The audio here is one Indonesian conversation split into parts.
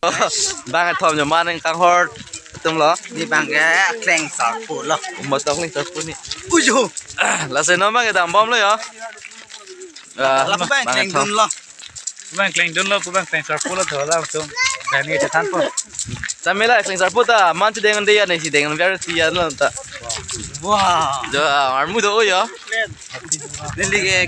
bang thom cho man anh căng hord tum lo Di bangke kleng sarpu lo. một tông linh tập ni Uju. là sẽ nó mang cái đàm bom lấy hả Lah bang kleng dun lo. Bang kleng dun lo, bang kleng sarpu lo thola tum. Gani cha than po. Sampai lah kleng sarpu ta man si dengan dia nih si dengan biar dia lo ta Wah. jo armu tu ya Lili ke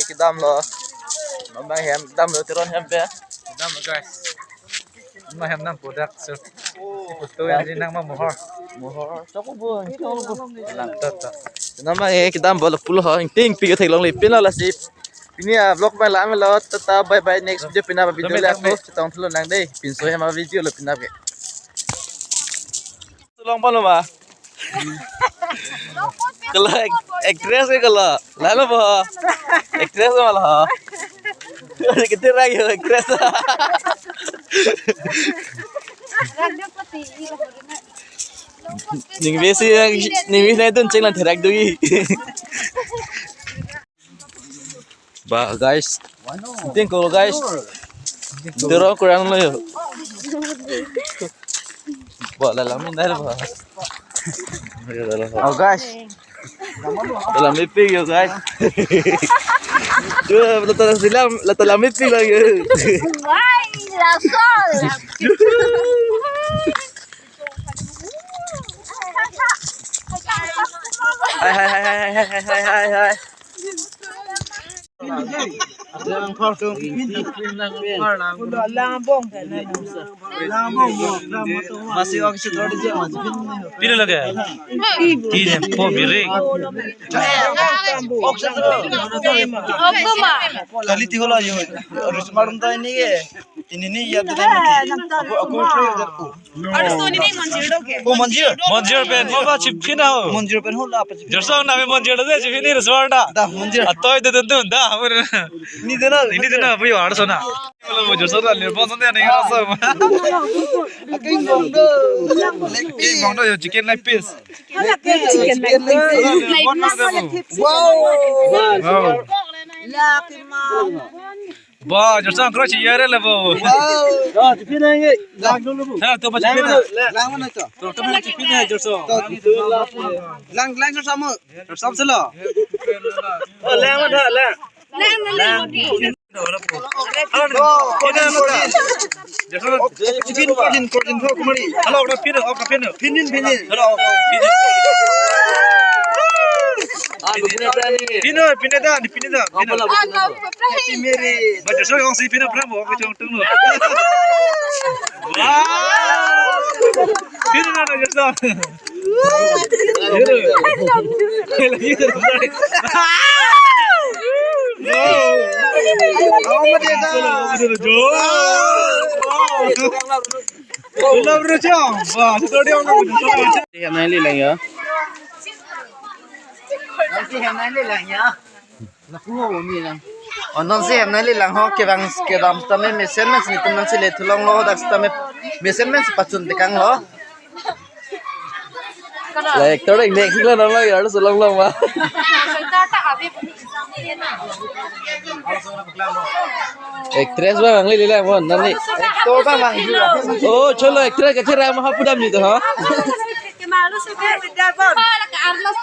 cái đam lo nó mang hem đam lo tiron hem pe Dam guys. Ma hem nang product so. Foto yang nang ma mohor. mohor chọc bu Lang tot. nó mang cái đam bol pul ho ting pi cái thầy long li pin là si ini ya vlog ba la me lo tata bye bye next video pin apa video la post tong thlo nang dei pin so hem video lo pin apa long pa lo ma kalau actress ke kalau lalu bah actress malah kita lagi actress ning besi na itu ceng lan terak doi bah guys ting kalau guys dorong kurang lo yo bah lalamin dah bah Oh guys. dalam mipig yo guys tuh dalam mipig lagi Ay, la sol. hai Masih orang situ ada je. Pila lagi. Tine po biri. Ogma. Kali tiga lah yo. Harus malam dah ini ke. Ini nih ya tuh aku try aku. Ada tuh ini manjir dong ke? Oh manjir. Monjir pen mau chipkin au. Manjir pen hol apa sih? Jersong nami monjir deh chipkin ini reswarda. Dah manjir. Atoy itu tuh dah. Ini dena. Ini tuh apa ya harus na. Kalau jersong lah lihat sonda nih rasa. Aking bondo. Ini mau tuh chicken leg piece. Chicken Wow. Bah jersong kerja ciara lah bu. Wow. Chipin aja. Lang dulu bu. Nah tuh macam mana? Lang mana tuh? Tuh macam chipkin aja jersong. Lang sama. Sama selo. Lang mana lang? Chipin protein ho kumari. Hello, udah pindah. Pinin. Hello, pindah dah. Happy marriage. Baca so yang si pindah berapa? Aku cuma tunggu. Pindah mana jersong? Lagi terus. Kamu mati dah. Belum berjam. Wah, itu dia orang berjam. Yang mana lilang ya? Nanti yang mana lang ya? Nakuha mo lang. Onton si yang mana lilang ho kebang kedam tame measurement ni teman si letulong lo dak tame measurement si pacun tekang lo. Like thora ini kilo nama ya harus ulang lo mah. Actress bang angli lilang mon nani. To bang bang. Oh cholo actress kecil ramah apa dam itu ha? Malu sih beda pun. Oh, lagi Arlos.